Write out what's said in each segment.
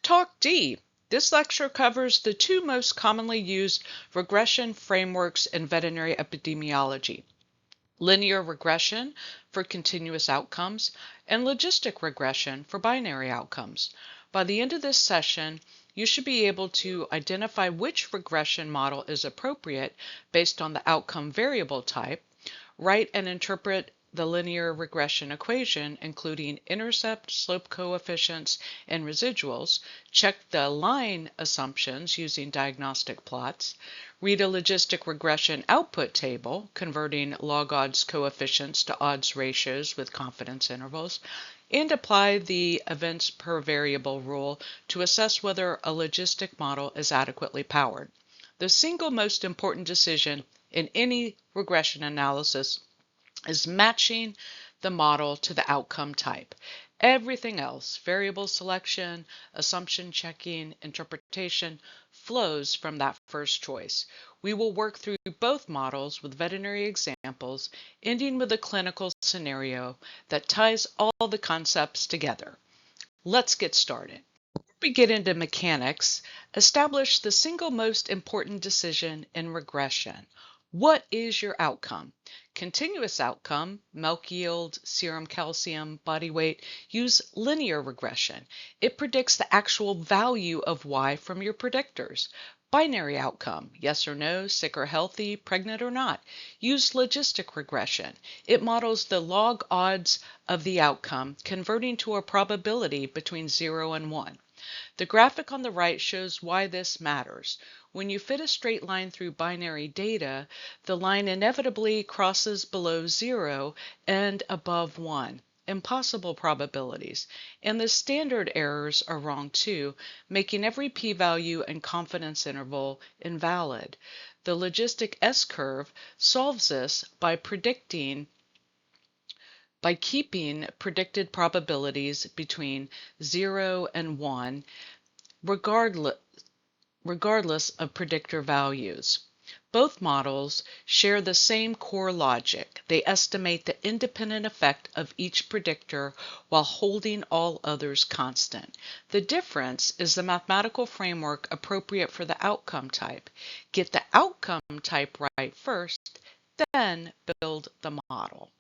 Talk D. This lecture covers the two most commonly used regression frameworks in veterinary epidemiology: linear regression for continuous outcomes and logistic regression for binary outcomes. By the end of this session, you should be able to identify which regression model is appropriate based on the outcome variable type, write and interpret the linear regression equation, including intercept, slope coefficients, and residuals, check the line assumptions using diagnostic plots, read a logistic regression output table, converting log odds coefficients to odds ratios with confidence intervals, and apply the events per variable rule to assess whether a logistic model is adequately powered. The single most important decision in any regression analysis is matching the model to the outcome type. Everything else, variable selection, assumption checking, interpretation, flows from that first choice. We will work through both models with veterinary examples, ending with a clinical scenario that ties all the concepts together. Let's get started. Before we get into mechanics, establish the single most important decision in regression. What is your outcome? Continuous outcome, milk yield, serum calcium, body weight, use linear regression. It predicts the actual value of Y from your predictors. Binary outcome, yes or no, sick or healthy, pregnant or not. Use logistic regression. It models the log odds of the outcome, converting to a probability between 0 and 1. The graphic on the right shows why this matters. When you fit a straight line through binary data, the line inevitably crosses below 0 and above 1. Impossible probabilities. And the standard errors are wrong too, making every p-value and confidence interval invalid. The logistic S-curve solves this by keeping predicted probabilities between 0 and 1, regardless of predictor values. Both models share the same core logic. They estimate the independent effect of each predictor while holding all others constant. The difference is the mathematical framework appropriate for the outcome type. Get the outcome type right first, then build the model.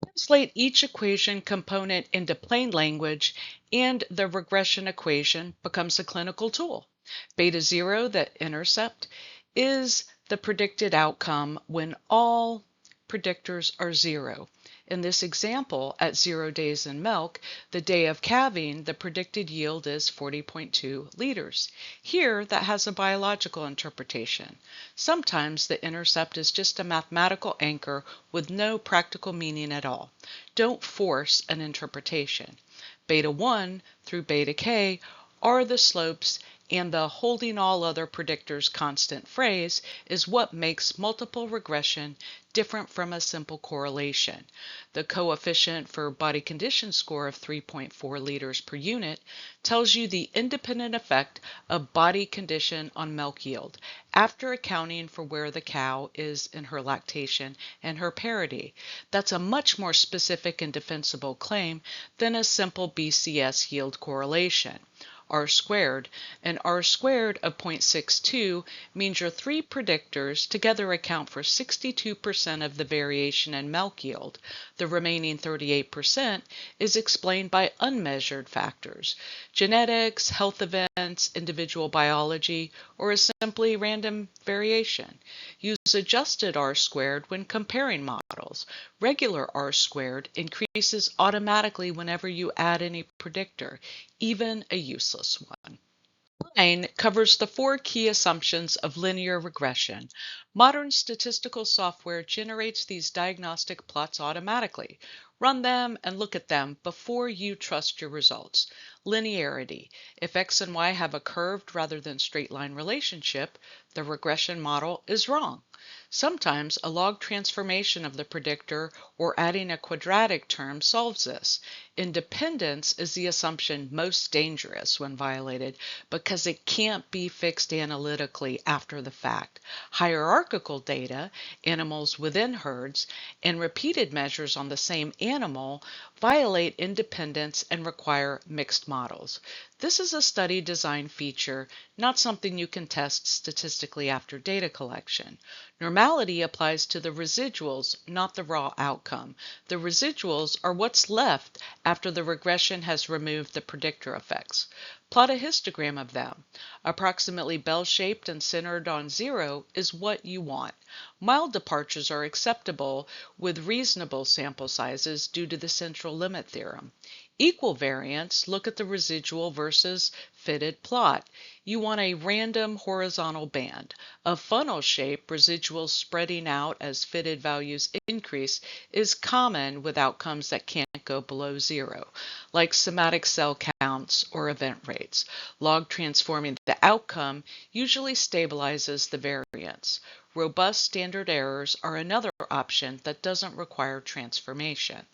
Translate each equation component into plain language, and the regression equation becomes a clinical tool. Beta 0, the intercept, is the predicted outcome when all predictors are 0. In this example, at 0 days in milk, the day of calving, the predicted yield is 40.2 liters. Here, that has a biological interpretation. Sometimes the intercept is just a mathematical anchor with no practical meaning at all. Don't force an interpretation. Beta 1 through beta k are the slopes, and the holding all other predictors constant phrase is what makes multiple regression different from a simple correlation. The coefficient for body condition score of 3.4 liters per unit tells you the independent effect of body condition on milk yield, after accounting for where the cow is in her lactation and her parity. That's a much more specific and defensible claim than a simple BCS yield correlation. R squared, and R squared of 0.62 means your three predictors together account for 62% of the variation in milk yield. The remaining 38% is explained by unmeasured factors: genetics, health events, individual biology, or is simply random variation. Use adjusted R squared when comparing models. Regular R squared increases automatically whenever you add any predictor, even a useless one. Line covers the four key assumptions of linear regression. Modern statistical software generates these diagnostic plots automatically. Run them and look at them before you trust your results. Linearity. If X and Y have a curved rather than straight line relationship, the regression model is wrong. Sometimes a log transformation of the predictor or adding a quadratic term solves this. Independence is the assumption most dangerous when violated because it can't be fixed analytically after the fact. Hierarchical data, animals within herds, and repeated measures on the same animal violate independence and require mixed models. This is a study design feature, not something you can test statistically after data collection. Normality applies to the residuals, not the raw outcome. The residuals are what's left after the regression has removed the predictor effects. Plot a histogram of them. Approximately bell-shaped and centered on 0 is what you want. Mild departures are acceptable with reasonable sample sizes due to the central limit theorem. Equal variance, look at the residual versus fitted plot. You want a random horizontal band. A funnel shape, residuals spreading out as fitted values increase, is common with outcomes that can't go below 0, like somatic cell counts or event rates. Log transforming the outcome usually stabilizes the variance. Robust standard errors are another option that doesn't require transformation.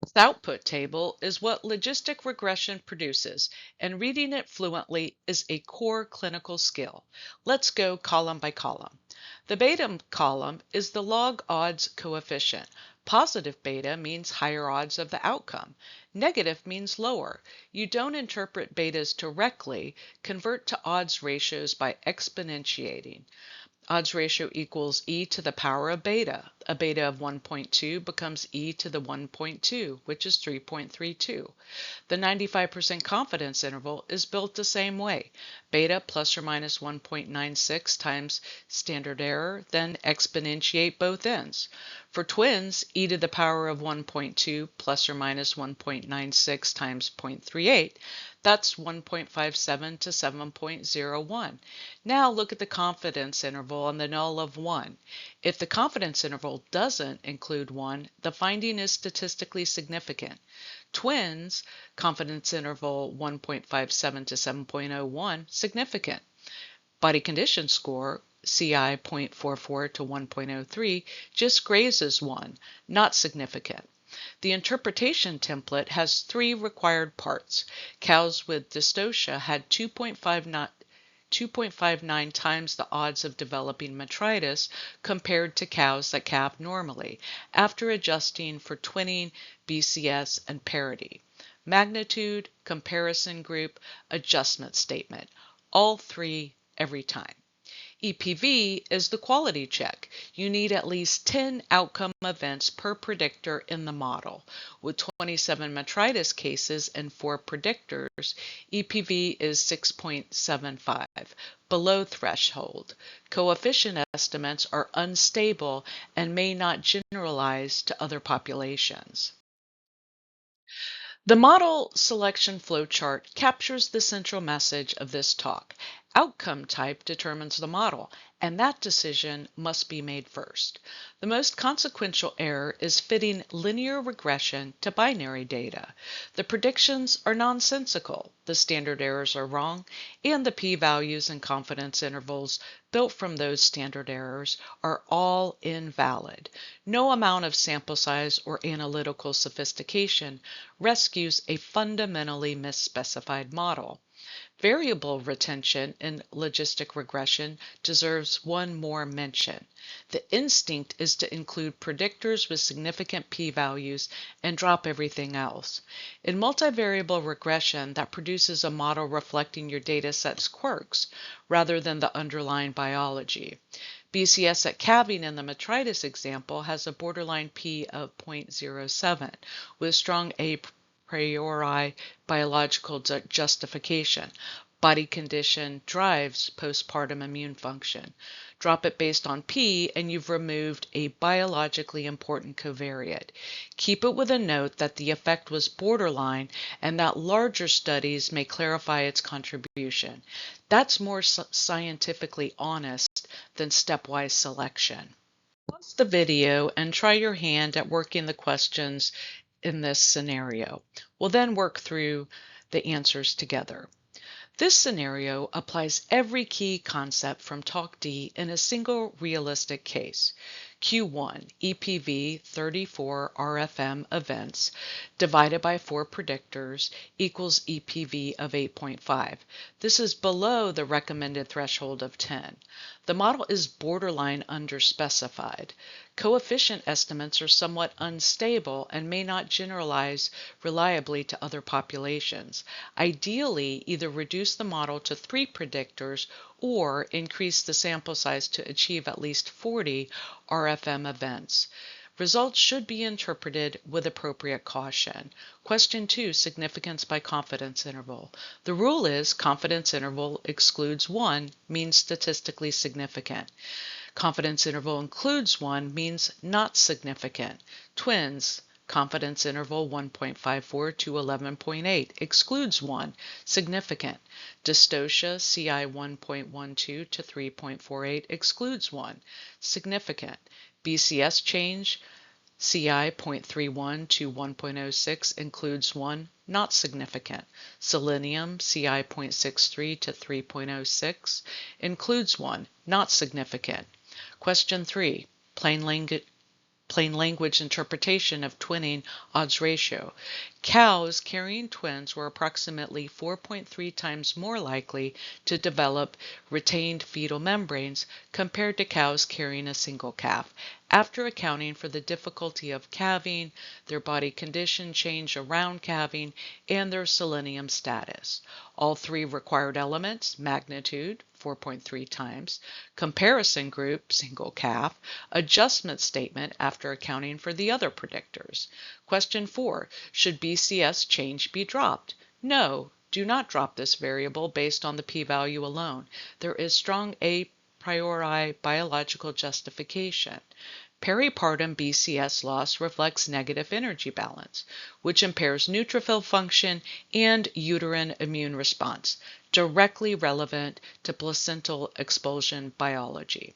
This output table is what logistic regression produces, and reading it fluently is a core clinical skill. Let's go column by column. The beta column is the log odds coefficient. Positive beta means higher odds of the outcome. Negative means lower. You don't interpret betas directly, convert to odds ratios by exponentiating. Odds ratio equals e to the power of beta. A beta of 1.2 becomes e to the 1.2, which is 3.32. The 95% confidence interval is built the same way. Beta plus or minus 1.96 times standard error, then exponentiate both ends. For twins, e to the power of 1.2 plus or minus 1.96 times 0.38. That's 1.57 to 7.01. Now look at the confidence interval on the null of 1. If the confidence interval doesn't include 1, the finding is statistically significant. Twins, confidence interval 1.57 to 7.01, significant. Body condition score, CI 0.44 to 1.03, just grazes 1, not significant. The interpretation template has 3 required parts. Cows with dystocia had 2.59 times the odds of developing metritis compared to cows that calve normally, after adjusting for twinning, BCS, and parity. Magnitude, comparison group, adjustment statement. All 3 every time. EPV is the quality check. You need at least 10 outcome events per predictor in the model. With 27 metritis cases and 4 predictors, EPV is 6.75, below threshold. Coefficient estimates are unstable and may not generalize to other populations. The model selection flowchart captures the central message of this talk. Outcome type determines the model, and that decision must be made first. The most consequential error is fitting linear regression to binary data. The predictions are nonsensical, the standard errors are wrong, and the p-values and confidence intervals built from those standard errors are all invalid. No amount of sample size or analytical sophistication rescues a fundamentally misspecified model. Variable retention in logistic regression deserves one more mention. The instinct is to include predictors with significant p-values and drop everything else. In multivariable regression, that produces a model reflecting your dataset's quirks rather than the underlying biology. BCS at calving in the metritis example has a borderline p of 0.07 with strong a priori biological justification. Body condition drives postpartum immune function. Drop it based on P and you've removed a biologically important covariate. Keep it with a note that the effect was borderline and that larger studies may clarify its contribution. That's more scientifically honest than stepwise selection. Pause the video and try your hand at working the questions in this scenario. We'll then work through the answers together. This scenario applies every key concept from Talk D in a single realistic case. Q1, EPV 34 RFM events divided by 4 predictors equals EPV of 8.5. This is below the recommended threshold of 10. The model is borderline underspecified. Coefficient estimates are somewhat unstable and may not generalize reliably to other populations. Ideally, either reduce the model to 3 predictors or increase the sample size to achieve at least 40 RFM events. Results should be interpreted with appropriate caution. Question 2, significance by confidence interval. The rule is confidence interval excludes 1 means statistically significant. Confidence interval includes 1 means not significant. Twins, confidence interval 1.54 to 11.8 excludes 1, significant. Dystocia, CI 1.12 to 3.48 excludes 1, significant. BCS change, CI 0.31 to 1.06 includes 1, not significant. Selenium, CI 0.63 to 3.06 includes 1, not significant. Question 3, plain language interpretation of twinning odds ratio. Cows carrying twins were approximately 4.3 times more likely to develop retained fetal membranes compared to cows carrying a single calf, after accounting for the difficulty of calving, their body condition change around calving, and their selenium status. All 3 required elements, magnitude, 4.3 times, comparison group, single calf, adjustment statement after accounting for the other predictors. Question 4, should BCS change be dropped? No, do not drop this variable based on the p-value alone. There is strong a priori biological justification. Peripartum BCS loss reflects negative energy balance, which impairs neutrophil function and uterine immune response, directly relevant to placental expulsion biology.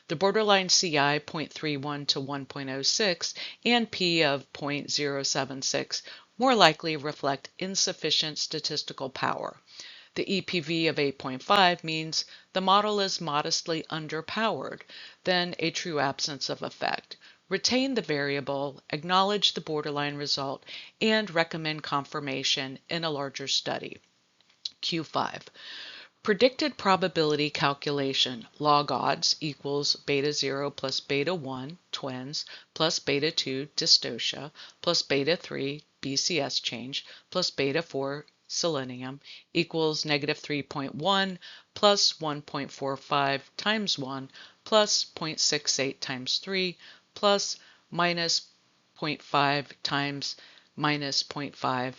The borderline CI 0.31 to 1.06 and P of 0.076 more likely reflect insufficient statistical power. The EPV of 8.5 means the model is modestly underpowered, then a true absence of effect. Retain the variable, acknowledge the borderline result, and recommend confirmation in a larger study. Q5. Predicted probability calculation, log odds equals beta 0 plus beta 1, twins, plus beta 2, dystocia, plus beta 3, BCS change, plus beta 4, selenium, equals negative 3.1 plus 1.45 times 1 plus 0.68 times 3 plus minus 0.5 times minus 0.5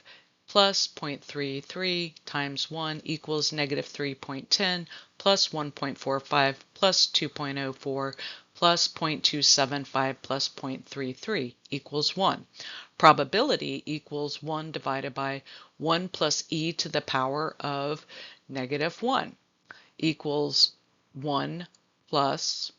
plus 0.33 times 1 equals negative 3.10 plus 1.45 plus 2.04 plus 0.275 plus 0.33 equals 1. Probability equals 1 divided by 1 plus e to the power of negative 1 equals 1 plus,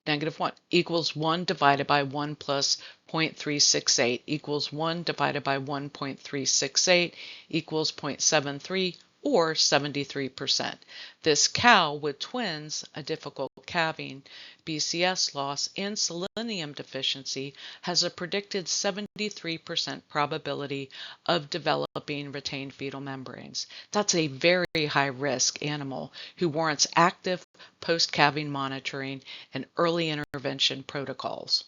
negative 1 equals 1 divided by 1 plus 0.368 equals 1 divided by 1.368 equals 0.73 or 73%. This cow with twins, a difficult calving, BCS loss, and selenium deficiency has a predicted 73% probability of developing retained fetal membranes. That's a very high-risk animal who warrants active post-calving monitoring and early intervention protocols.